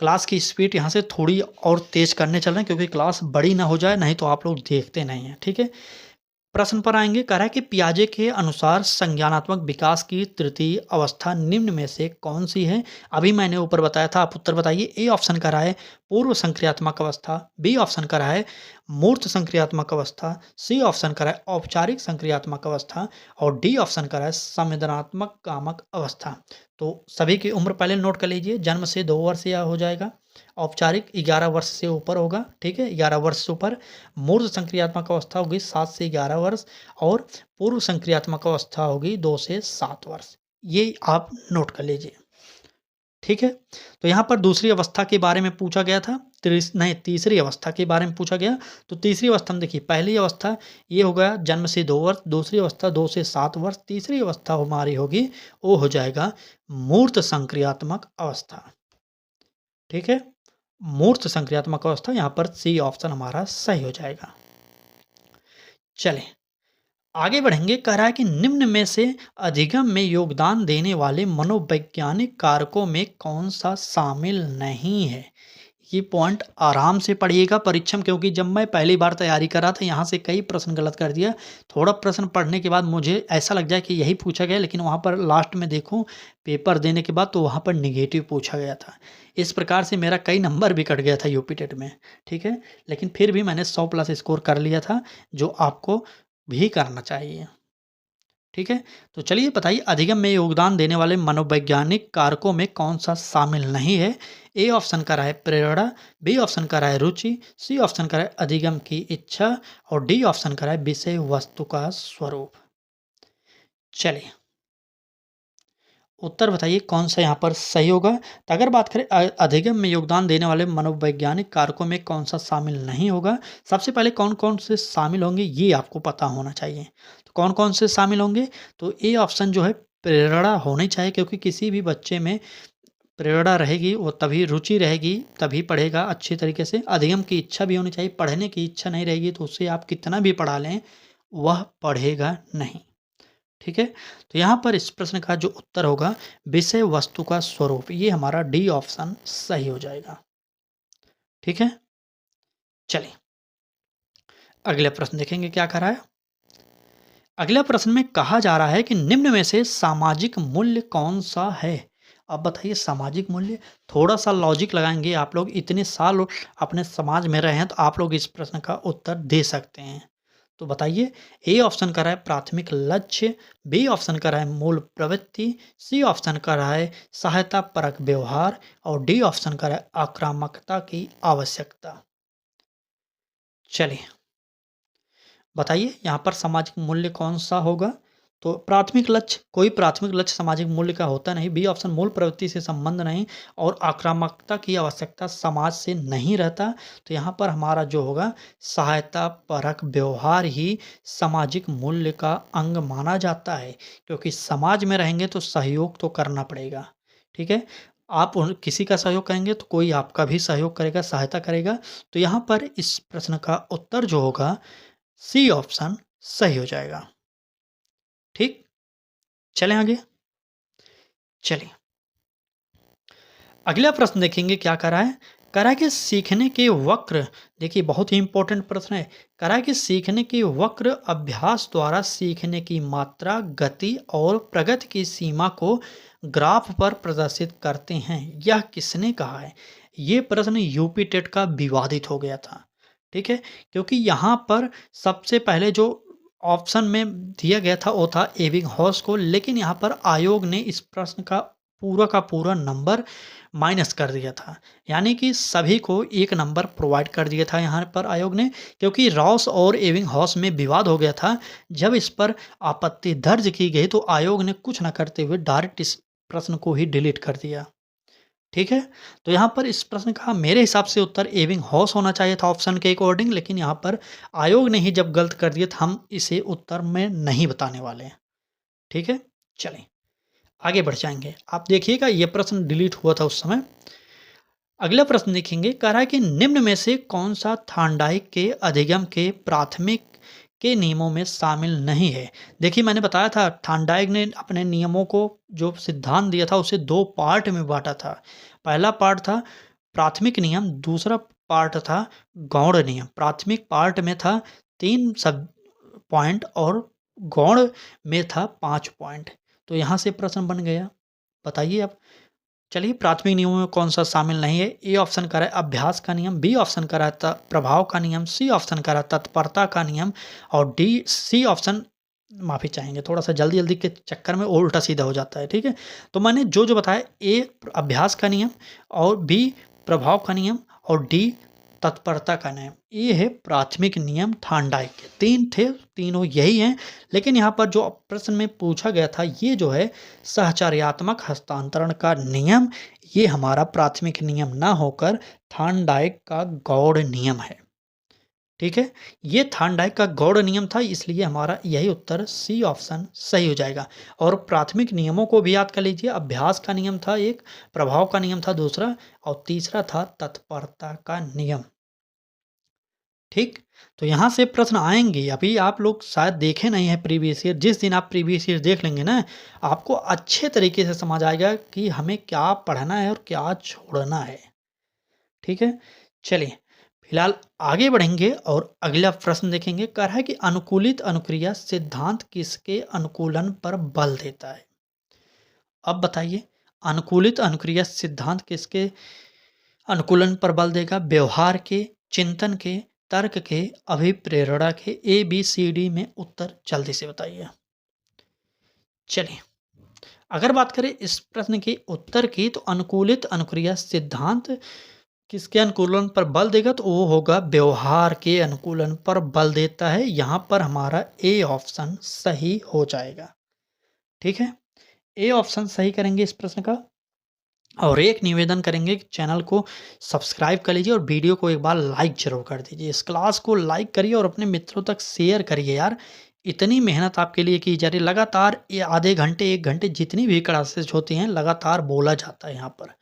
क्लास की स्पीड यहाँ से थोड़ी और तेज़ करने चल रहे हैं, क्योंकि क्लास बड़ी ना हो जाए, नहीं तो आप लोग देखते नहीं हैं। ठीक है, प्रश्न पर आएँगे। कह रहा है कि पियाजे के अनुसार संज्ञानात्मक विकास की तृतीय अवस्था निम्न में से कौन-सी है? अभी मैंने ऊपर बताया था, आप उत्तर बताइए। ए ऑप्शन कह रहा है पूर्व संक्रियात्मक अवस्था, बी ऑप्शन कह रहा है मूर्त संक्रियात्मक अवस्था, सी ऑप्शन कह रहा है औपचारिक संक्रियात्मक अवस्था और डी ऑप्शन कह रहा है संवेदनात्मक कामक अवस्था। तो सभी की उम्र पहले नोट कर लीजिए। जन्म से 2 वर्ष या हो जाएगा, औपचारिक 11 वर्ष से ऊपर होगा। ठीक है, 11 वर्ष से ऊपर। मूर्त संक्रियात्मक अवस्था होगी 7 से 11 वर्ष और पूर्व संक्रियात्मक अवस्था होगी 2 से 7 वर्ष। ये आप नोट कर लीजिए। ठीक है, तो यहाँ पर दूसरी अवस्था के बारे में पूछा गया था, तीसरी अवस्था के बारे में पूछा गया। तो तीसरी अवस्था में देखिए, पहली अवस्था ये हो गया जन्म से 2 वर्ष, दूसरी अवस्था 2 से 7 वर्ष, तीसरी अवस्था हमारी होगी वो हो जाएगा मूर्त संक्रियात्मक अवस्था। ठीक है, मूर्त संक्रियात्मक अवस्था, यहाँ पर सी ऑप्शन हमारा सही हो जाएगा। चलें आगे बढ़ेंगे। कह रहा है कि निम्न में से अधिगम में योगदान देने वाले मनोवैज्ञानिक कारकों में कौन सा शामिल नहीं है? ये पॉइंट आराम से पढ़िएगा परीक्षा में, क्योंकि जब मैं पहली बार तैयारी कर रहा था यहाँ से कई प्रश्न गलत कर दिया। थोड़ा प्रश्न पढ़ने के बाद मुझे ऐसा लग जाए कि यही पूछा गया, लेकिन वहाँ पर लास्ट में देखूँ पेपर देने के बाद तो वहाँ पर नेगेटिव पूछा गया था। इस प्रकार से मेरा कई नंबर भी कट गया था यूपी टेट में। ठीक है, लेकिन फिर भी मैंने 100 प्लस स्कोर कर लिया था, जो आपको भी करना चाहिए। ठीक है, तो चलिए बताइए अधिगम में योगदान देने वाले मनोवैज्ञानिक कारकों में कौन सा शामिल नहीं है? ए ऑप्शन का रहा है प्रेरणा, बी ऑप्शन का रहा है रुचि, सी ऑप्शन का रहा है अधिगम की इच्छा और डी ऑप्शन का रहा है विषय वस्तु का स्वरूप। चलिए उत्तर बताइए कौन सा यहाँ पर सही होगा। तो अगर बात करें अधिगम में योगदान देने वाले मनोवैज्ञानिक कारकों में कौन सा शामिल नहीं होगा, सबसे पहले कौन-कौन से शामिल होंगे ये आपको पता होना चाहिए। तो कौन-कौन से शामिल होंगे? तो ए ऑप्शन जो है प्रेरणा होनी चाहिए, क्योंकि किसी भी बच्चे में प्रेरणा रहेगी वो तभी रुचि रहेगी, तभी पढ़ेगा अच्छी तरीके से। अधिगम की इच्छा भी होनी चाहिए, पढ़ने की इच्छा नहीं रहेगी तो उससे आप कितना भी पढ़ा लें, वह पढ़ेगा नहीं। ठीक है, तो यहाँ पर इस प्रश्न का जो उत्तर होगा विषय वस्तु का स्वरूप, ये हमारा डी ऑप्शन सही हो जाएगा। ठीक है, चलिए अगले प्रश्न देखेंगे क्या कह रहा है। अगले प्रश्न में कहा जा रहा है कि निम्न में से सामाजिक मूल्य कौन सा है? अब बताइए सामाजिक मूल्य, थोड़ा सा लॉजिक लगाएंगे आप लोग, इतने साल अपने समाज में रहे हैं तो आप लोग इस प्रश्न का उत्तर दे सकते हैं। तो बताइए, ए ऑप्शन कर रहा है प्राथमिक लक्ष्य, बी ऑप्शन कर रहा है मूल प्रवृत्ति, सी ऑप्शन कर रहा है सहायता परक व्यवहार और डी ऑप्शन कर रहा है आक्रामकता की आवश्यकता। चलिए बताइए यहाँ पर सामाजिक मूल्य कौन सा होगा? तो प्राथमिक लक्ष्य, कोई प्राथमिक लक्ष्य सामाजिक मूल्य का होता नहीं। बी ऑप्शन, मूल प्रवृत्ति से संबंध नहीं और आक्रामकता की आवश्यकता समाज से नहीं रहता। तो यहाँ पर हमारा जो होगा सहायता परक व्यवहार ही सामाजिक मूल्य का अंग माना जाता है, क्योंकि समाज में रहेंगे तो सहयोग तो करना पड़ेगा। ठीक है, आप किसी का सहयोग करेंगे तो कोई आपका भी सहयोग करेगा, सहायता करेगा। तो यहाँ पर इस प्रश्न का उत्तर जो होगा सी ऑप्शन सही हो जाएगा। ठीक, चलें आगे। चलिए अगला प्रश्न देखेंगे क्या कह रहा है। कह रहा है कि सीखने के वक्र, देखिए बहुत ही इंपॉर्टेंट प्रश्न है। कह रहा है कि सीखने के वक्र अभ्यास द्वारा सीखने की मात्रा, गति और प्रगति की सीमा को ग्राफ पर प्रदर्शित करते हैं। यह किसने कहा है? ये प्रश्न यूपी टेट का विवादित हो गया था। ठीक है, क्योंकि यहाँ पर सबसे पहले जो ऑप्शन में दिया गया था वो था एबिंगहॉस को, लेकिन यहाँ पर आयोग ने इस प्रश्न का पूरा नंबर माइनस कर दिया था। यानी कि सभी को एक नंबर प्रोवाइड कर दिया था यहाँ पर आयोग ने, क्योंकि रॉस और एबिंगहॉस में विवाद हो गया था। जब इस पर आपत्ति दर्ज की गई तो आयोग ने कुछ न करते हुए डायरेक्ट इस प्रश्न को ही डिलीट कर दिया। ठीक है, तो यहाँ पर इस प्रश्न का मेरे हिसाब से उत्तर एबिंगहॉस होना चाहिए था ऑप्शन के अकॉर्डिंग, लेकिन यहाँ पर आयोग ने ही जब गलत कर दिया तो हम इसे उत्तर में नहीं बताने वाले हैं। ठीक है, चलें आगे बढ़ जाएंगे। आप देखिएगा ये प्रश्न डिलीट हुआ था उस समय। अगला प्रश्न देखेंगे, कह रहा है कि निम्न में से कौन सा थार्नडाइक के अधिगम के प्राथमिक के नियमों में शामिल नहीं है। देखिए मैंने बताया था थार्नडाइक ने अपने नियमों को जो सिद्धांत दिया था उसे दो पार्ट में बांटा था। पहला पार्ट था प्राथमिक नियम, दूसरा पार्ट था गौण नियम। प्राथमिक पार्ट में था 3 सब पॉइंट और गौण में था 5 पॉइंट। तो यहाँ से प्रश्न बन गया, बताइए अब। चलिए प्राथमिक नियमों में कौन सा शामिल नहीं है? ए ऑप्शन करा है अभ्यास का नियम, बी ऑप्शन करा है प्रभाव का नियम, सी ऑप्शन करा है तत्परता का नियम और सी ऑप्शन, माफ़ी चाहेंगे थोड़ा सा जल्दी जल्दी के चक्कर में उल्टा सीधा हो जाता है। ठीक है, तो मैंने जो जो बताया, ए अभ्यास का नियम और बी प्रभाव का नियम और डी तत्परता का नियम, ये है प्राथमिक नियम थार्नडाइक के। 3 थे, तीनों यही हैं। लेकिन यहाँ पर जो प्रश्न में पूछा गया था ये जो है सहचर्यात्मक हस्तांतरण का नियम, ये हमारा प्राथमिक नियम ना होकर थार्नडाइक का गौड़ नियम है। ठीक है, ये थार्नडाइक का गौड़ नियम था, इसलिए हमारा यही उत्तर सी ऑप्शन सही हो जाएगा। और प्राथमिक नियमों को भी याद कर लीजिए, अभ्यास का नियम था एक, प्रभाव का नियम था दूसरा और तीसरा था तत्परता का नियम। ठीक, तो यहाँ से प्रश्न आएंगे। अभी आप लोग शायद देखे नहीं है प्रीवियस ईयर, जिस दिन आप प्रीवियस ईयर देख लेंगे ना, आपको अच्छे तरीके से समझ आएगा कि हमें क्या पढ़ना है और क्या छोड़ना है। ठीक है, चलिए फिलहाल आगे बढ़ेंगे और अगला प्रश्न देखेंगे। कह रहा है कि अनुकूलित अनुक्रिया सिद्धांत किसके अनुकूलन पर बल देता है? अब बताइए, अनुकूलित अनुक्रिया सिद्धांत किसके अनुकूलन पर बल देगा? व्यवहार के, चिंतन के, तर्क के, अभिप्रेरणा के? ए बी सी डी में उत्तर जल्दी से बताइए। चलिए अगर बात करें इस प्रश्न के उत्तर की, तो अनुकूलित अनुक्रिया सिद्धांत किसके अनुकूलन पर बल देगा? तो वो होगा व्यवहार के अनुकूलन पर बल देता है। यहाँ पर हमारा ए ऑप्शन सही हो जाएगा। ठीक है, ए ऑप्शन सही करेंगे इस प्रश्न का। और एक निवेदन करेंगे कि चैनल को सब्सक्राइब कर लीजिए और वीडियो को एक बार लाइक जरूर कर दीजिए। इस क्लास को लाइक करिए और अपने मित्रों तक शेयर करिए यार। इतनी मेहनत आपके लिए की जा रही है, लगातार ये आधे घंटे 1 घंटे जितनी भी क्लासेस होती हैं लगातार बोला जाता है यहाँ पर।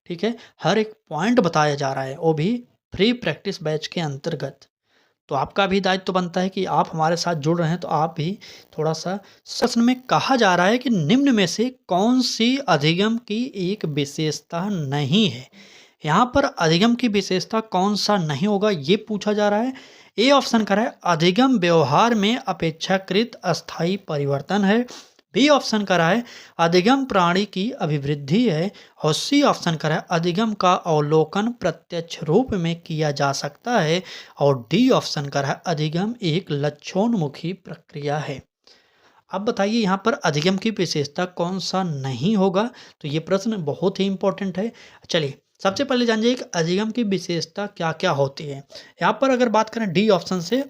ठीक है, हर एक पॉइंट बताया जा रहा है, वो भी फ्री प्रैक्टिस बैच के अंतर्गत। तो आपका भी दायित्व तो बनता है कि आप हमारे साथ जुड़ रहे हैं तो आप भी थोड़ा सा। प्रश्न में कहा जा रहा है कि निम्न में से कौन सी अधिगम की एक विशेषता नहीं है? यहाँ पर अधिगम की विशेषता कौन सा नहीं होगा ये पूछा जा रहा है। ए ऑप्शन कर रहा है अधिगम व्यवहार में अपेक्षाकृत अस्थायी परिवर्तन है, बी ऑप्शन का रहा है अधिगम प्राणी की अभिवृद्धि है और सी ऑप्शन का रहा है अधिगम का अवलोकन प्रत्यक्ष रूप में किया जा सकता है और डी ऑप्शन का रहा है अधिगम एक लक्ष्योन्मुखी प्रक्रिया है। अब बताइए यहाँ पर अधिगम की विशेषता कौन सा नहीं होगा? तो ये प्रश्न बहुत ही इंपॉर्टेंट है। चलिए सबसे पहले जानिए कि अधिगम की विशेषता क्या क्या होती है। यहाँ पर अगर बात करें डी ऑप्शन से,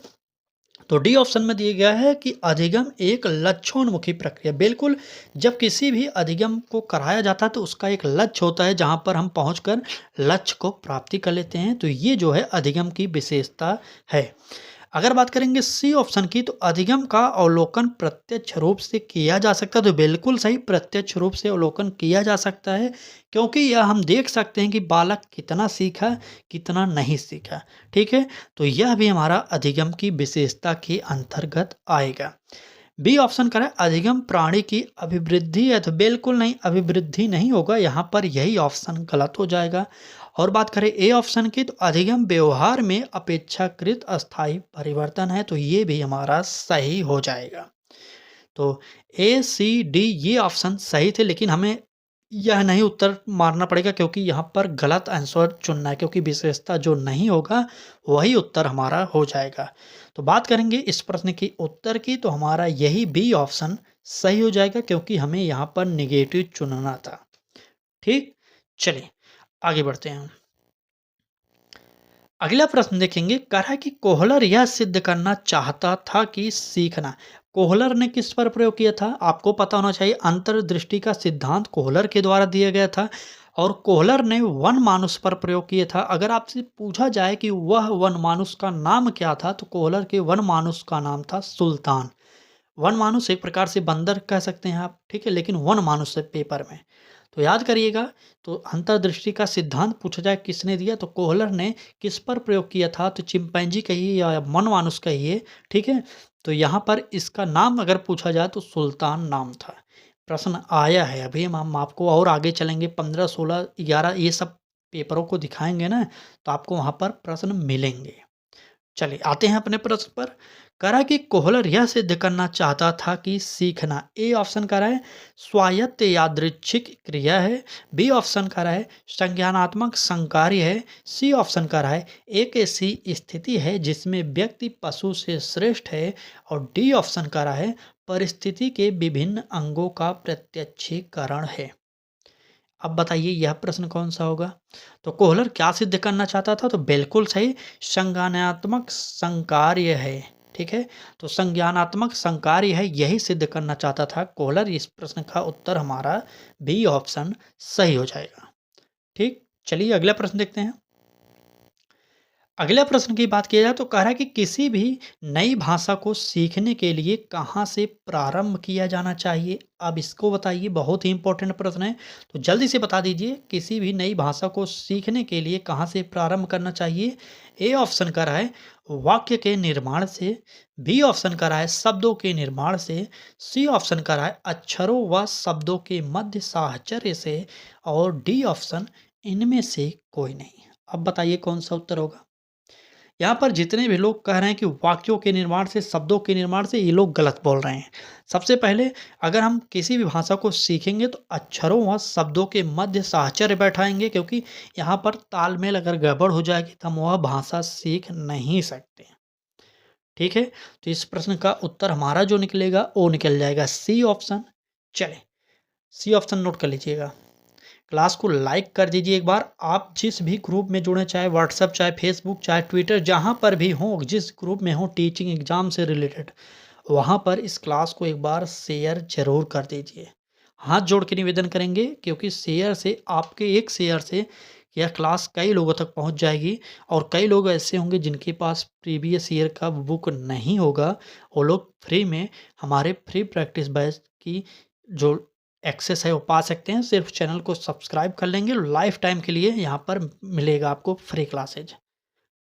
तो डी ऑप्शन में दिया गया है कि अधिगम एक लक्ष्योन्मुखी प्रक्रिया। बिल्कुल, जब किसी भी अधिगम को कराया जाता है तो उसका एक लक्ष्य होता है जहाँ पर हम पहुँचकर लक्ष्य को प्राप्ति कर लेते हैं। तो ये जो है अधिगम की विशेषता है। अगर बात करेंगे सी ऑप्शन की, तो अधिगम का अवलोकन प्रत्यक्ष रूप से किया जा सकता है। तो बिल्कुल सही, प्रत्यक्ष रूप से अवलोकन किया जा सकता है, क्योंकि यह हम देख सकते हैं कि बालक कितना सीखा, कितना नहीं सीखा। ठीक है, तो यह भी हमारा अधिगम की विशेषता के अंतर्गत आएगा। बी ऑप्शन करें, अधिगम प्राणी की अभिवृद्धि है। तो बिल्कुल नहीं, अभिवृद्धि नहीं होगा, यहाँ पर यही ऑप्शन गलत हो जाएगा। और बात करें ए ऑप्शन की, तो अधिगम व्यवहार में अपेक्षाकृत अस्थायी परिवर्तन है। तो ये भी हमारा सही हो जाएगा। तो ए सी डी ये ऑप्शन सही थे, लेकिन हमें यह नहीं उत्तर मारना पड़ेगा, क्योंकि यहाँ पर गलत आंसर चुनना है, क्योंकि विशेषता जो नहीं होगा वही उत्तर हमारा हो जाएगा। तो बात करेंगे इस प्रश्न की उत्तर की, तो हमारा यही बी ऑप्शन सही हो जाएगा, क्योंकि हमें यहाँ पर निगेटिव चुनना था। ठीक, चलिए आगे बढ़ते हैं। अगला प्रश्न देखेंगे, कह रहा है कि कोहलर यह सिद्ध करना चाहता था कि सीखना। कोहलर ने किस पर प्रयोग किया था? आपको पता होना चाहिए, अंतर्दृष्टि का सिद्धांत कोहलर के द्वारा दिया गया था और कोहलर ने वन मानुष पर प्रयोग किया था। अगर आपसे पूछा जाए कि वह वन मानुष का नाम क्या था, तो कोहलर के वन मानुष का नाम था सुल्तान। वन मानुष एक प्रकार से बंदर कह सकते हैं आप, ठीक है, लेकिन वन मानुष है पेपर में। तो याद करिएगा, तो अंतर्दृष्टि का सिद्धांत पूछा जाए किसने दिया, तो कोहलर ने किस पर प्रयोग किया था? तो चिंपैंजी कहिए या वन मानुष कहिए, ठीक है। तो यहाँ पर इसका नाम अगर पूछा जाए तो सुल्तान नाम था। प्रश्न आया है, अभी हम आपको और आगे चलेंगे, 15, 16, 11 ये सब पेपरों को दिखाएंगे ना, तो आपको वहाँ पर प्रश्न मिलेंगे। चलिए आते हैं अपने प्रश्न पर। कह रहा है कि कोहलर यह सिद्ध करना चाहता था कि सीखना, ए ऑप्शन कह रहा है स्वायत्त यादृच्छिक क्रिया है, बी ऑप्शन कह रहा है संज्ञानात्मक संकार्य है, सी ऑप्शन कह रहा है एक ऐसी स्थिति है जिसमें व्यक्ति पशु से श्रेष्ठ है, और डी ऑप्शन कह रहा है परिस्थिति के विभिन्न अंगों का प्रत्यक्षीकरण है। अब बताइए यह प्रश्न कौन सा होगा? तो कोहलर क्या सिद्ध करना चाहता था? तो बिल्कुल सही, संज्ञानात्मक संकार्य है। ठीक है, तो संज्ञानात्मक संकार्य है, यही सिद्ध करना चाहता था कोहलर। इस प्रश्न का उत्तर हमारा बी ऑप्शन सही हो जाएगा। ठीक, चलिए अगला प्रश्न देखते हैं। अगले प्रश्न की बात की जाए तो कह रहा है कि किसी भी नई भाषा को सीखने के लिए कहाँ से प्रारंभ किया जाना चाहिए? अब इसको बताइए, बहुत ही इंपॉर्टेंट प्रश्न है, तो जल्दी से बता दीजिए, किसी भी नई भाषा को सीखने के लिए कहाँ से प्रारंभ करना चाहिए? ए ऑप्शन कर रहा है वाक्य के निर्माण से, बी ऑप्शन कर रहा है शब्दों के निर्माण से, सी ऑप्शन कर रहा है अक्षरों व शब्दों के मध्य साहचर्य से, और डी ऑप्शन इनमें से कोई नहीं। अब बताइए कौन सा उत्तर होगा? यहाँ पर जितने भी लोग कह रहे हैं कि वाक्यों के निर्माण से, शब्दों के निर्माण से, ये लोग गलत बोल रहे हैं। सबसे पहले अगर हम किसी भी भाषा को सीखेंगे तो अक्षरों व शब्दों के मध्य साहचर्य बैठाएंगे, क्योंकि यहाँ पर तालमेल अगर गड़बड़ हो जाएगी तो हम वह भाषा सीख नहीं सकते। ठीक है, तो इस प्रश्न का उत्तर हमारा जो निकलेगा वो निकल जाएगा सी ऑप्शन। चले, सी ऑप्शन नोट कर लीजिएगा। क्लास को लाइक कर दीजिए एक बार। आप जिस भी ग्रुप में जुड़े, चाहे व्हाट्सएप, चाहे फेसबुक, चाहे ट्विटर, जहाँ पर भी हों, जिस ग्रुप में हो टीचिंग एग्जाम से रिलेटेड, वहाँ पर इस क्लास को एक बार शेयर जरूर कर दीजिए। हाथ जोड़ के निवेदन करेंगे, क्योंकि शेयर से, आपके एक शेयर से यह क्लास कई लोगों तक पहुँच जाएगी, और कई लोग ऐसे होंगे जिनके पास प्रीवियस ईयर का बुक नहीं होगा, वो लोग फ्री में हमारे फ्री प्रैक्टिस बैच की जो एक्सेस है वो पा सकते हैं। सिर्फ चैनल को सब्सक्राइब कर लेंगे, लाइफ टाइम के लिए यहाँ पर मिलेगा आपको फ्री क्लासेज।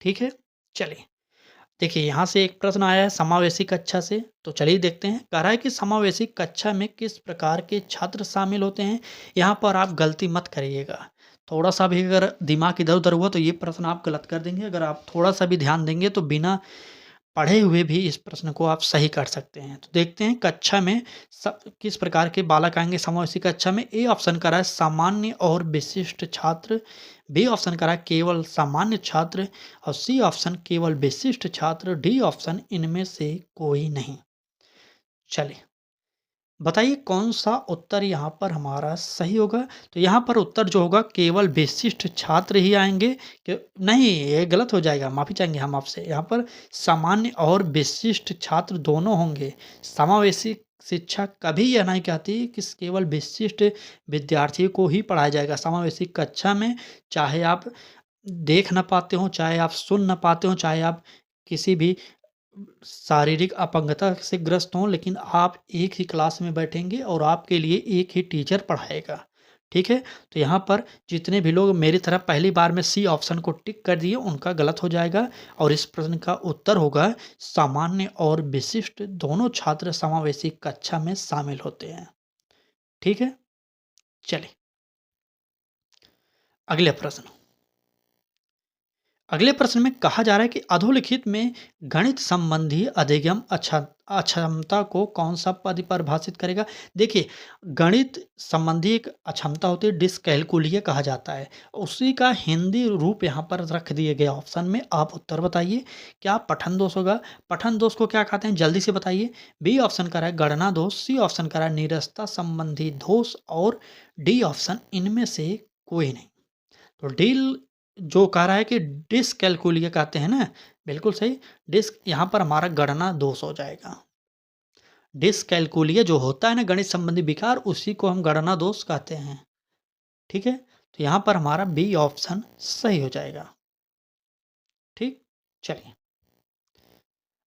ठीक है, चलिए देखिए, यहाँ से एक प्रश्न आया है समावेशी कक्षा से, तो चलिए देखते हैं। कह रहा है कि समावेशी कक्षा में किस प्रकार के छात्र शामिल होते हैं? यहाँ पर आप गलती मत करिएगा, थोड़ा सा भी अगर दिमाग इधर उधर हुआ तो ये प्रश्न आप गलत कर देंगे। अगर आप थोड़ा सा भी ध्यान देंगे तो बिना पढ़े हुए भी इस प्रश्न को आप सही कर सकते हैं। तो देखते हैं कक्षा में किस प्रकार के बालक आएंगे समावेशी कक्षा में। ए ऑप्शन करा है सामान्य और विशिष्ट छात्र, बी ऑप्शन करा है केवल सामान्य छात्र, और सी ऑप्शन केवल विशिष्ट छात्र, डी ऑप्शन इनमें से कोई नहीं। चलिए बताइए कौन-सा उत्तर यहाँ पर हमारा सही होगा? तो यहाँ पर उत्तर जो होगा केवल विशिष्ट छात्र ही आएँगे क नहीं, ये गलत हो जाएगा, माफ़ी चाहेंगे हम आपसे। यहाँ पर सामान्य और विशिष्ट छात्र दोनों होंगे। समावेशी शिक्षा कभी यह नहीं कहती कि केवल विशिष्ट विद्यार्थी को ही पढ़ाया जाएगा। समावेशी कक्षा में चाहे आप देख ना पाते हो, चाहे आप सुन ना पाते हो, चाहे आप किसी भी शारीरिक अपंगता से ग्रस्त हों, लेकिन आप एक ही क्लास में बैठेंगे और आपके लिए एक ही टीचर पढ़ाएगा। ठीक है? तो यहाँ पर जितने भी लोग मेरी तरह पहली बार में सी ऑप्शन को टिक कर दिए, उनका गलत हो जाएगा और इस प्रश्न का उत्तर होगा सामान्य और विशिष्ट दोनों छात्र समावेशी कक्षा में शामिल होते हैं। ठीक है? चलिए, अगले प्रश्न। अगले प्रश्न में कहा जा रहा है कि अधोलिखित में गणित संबंधी अधिगम अक्षमता को कौन-सा पद परिभाषित करेगा? देखिए, गणित संबंधी एक अक्षमता होती है, डिसकैलकुलिया कहा जाता है। उसी का हिंदी रूप यहाँ पर रख दिए गए ऑप्शन में। आप उत्तर बताइए, क्या पठन दोष होगा? पठन दोष को क्या कहते हैं? जल्दी से बताइए। बी ऑप्शन कह रहा है गणना दोष, सी ऑप्शन कह रहा है नीरसता संबंधी दोष और डी ऑप्शन इनमें से कोई नहीं। तो डील जो कह रहा है कि डिसकैलकुलिया कहते हैं ना, बिल्कुल सही। यहाँ पर हमारा गणना दोष हो जाएगा। डिसकैलकुलिया जो होता है ना गणित संबंधी विकार, उसी को हम गणना दोष कहते हैं। ठीक है? तो यहाँ पर हमारा बी ऑप्शन सही हो जाएगा। ठीक? चलिए,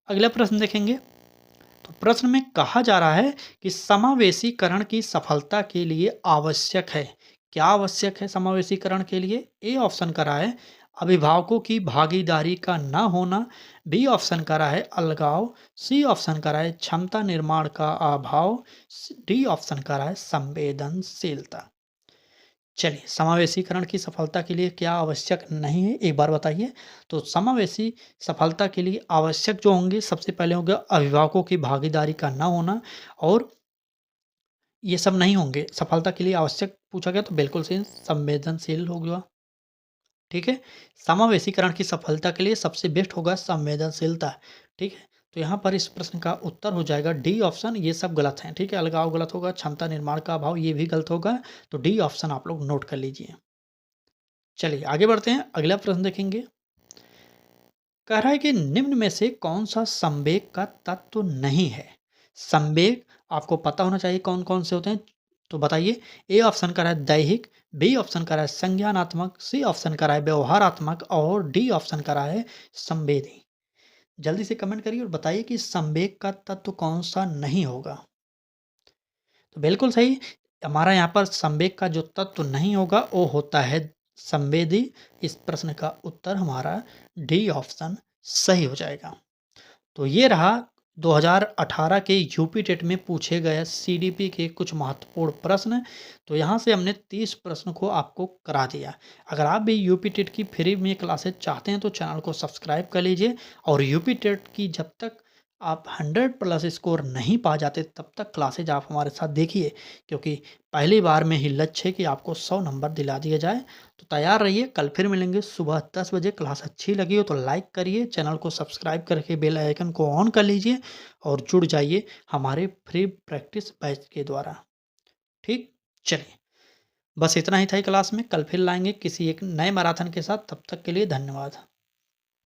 अगला प्रश्न देखेंगे। तो प्रश्न में कहा जा रहा है कि समावेशीकरण की सफलता के लिए आवश्यक है। क्या आवश्यक है समावेशीकरण के लिए? ए ऑप्शन करा है अभिभावकों की भागीदारी का ना होना, बी ऑप्शन करा है अलगाव, सी ऑप्शन करा है क्षमता निर्माण का अभाव, डी ऑप्शन करा है संवेदनशीलता। चलिए, समावेशीकरण की सफलता के लिए क्या आवश्यक नहीं है, एक बार बताइए? तो समावेशी सफलता के लिए आवश्यक जो होंगे, सबसे पहले हो गया अभिभावकों की भागीदारी का ना होना और ये सब नहीं होंगे। सफलता के लिए आवश्यक पूछा गया तो बिल्कुल सही संवेदनशील हो गया। ठीक है? समावेशीकरण की सफलता के लिए सबसे बेस्ट होगा संवेदनशीलता। ठीक है? तो यहाँ पर इस प्रश्न का उत्तर हो जाएगा डी ऑप्शन, ये सब गलत हैं। ठीक है? अलगाव गलत होगा, क्षमता निर्माण का अभाव ये भी गलत होगा। तो डी ऑप्शन आप लोग नोट कर लीजिए। चलिए आगे बढ़ते हैं, अगला प्रश्न देखेंगे। कह रहा है कि निम्न में से कौन-सा संवेग का तत्व नहीं है? संवेग आपको पता होना चाहिए कौन-कौन से होते हैं, तो बताइए। ए ऑप्शन कह रहा है दैहिक, बी ऑप्शन कह रहा है संज्ञानात्मक, सी ऑप्शन कह रहा है व्यवहारात्मक और डी ऑप्शन कह रहा है संवेदी। जल्दी से कमेंट करिए और बताइए कि संवेग का तत्व कौन-सा नहीं होगा? तो बिल्कुल सही, हमारा यहाँ पर संवेग का जो तत्व नहीं होगा वो होता है संवेदी। इस प्रश्न का उत्तर हमारा डी ऑप्शन सही हो जाएगा। तो ये रहा 2018 के यूपी टेट में पूछे गए सीडीपी के कुछ महत्वपूर्ण प्रश्न। तो यहाँ से हमने 30 प्रश्न को आपको करा दिया। अगर आप भी यूपी टेट की फ्री में क्लासेस चाहते हैं तो चैनल को सब्सक्राइब कर लीजिए और यूपी टेट की जब तक आप 100 प्लस स्कोर नहीं पा जाते तब तक क्लासेज आप हमारे साथ देखिए, क्योंकि पहली बार में ही लक्ष्य है कि आपको 100 नंबर दिला दिया जाए। तो तैयार रहिए, कल फिर मिलेंगे सुबह 10 बजे। क्लास अच्छी लगी हो तो लाइक करिए, चैनल को सब्सक्राइब करके बेल आइकन को ऑन कर लीजिए और जुड़ जाइए हमारे फ्री प्रैक्टिस बैच के द्वारा। ठीक? चलिए, बस इतना ही था क्लास में। कल फिर लाएंगे किसी एक नए मैराथन के साथ। तब तक के लिए धन्यवाद।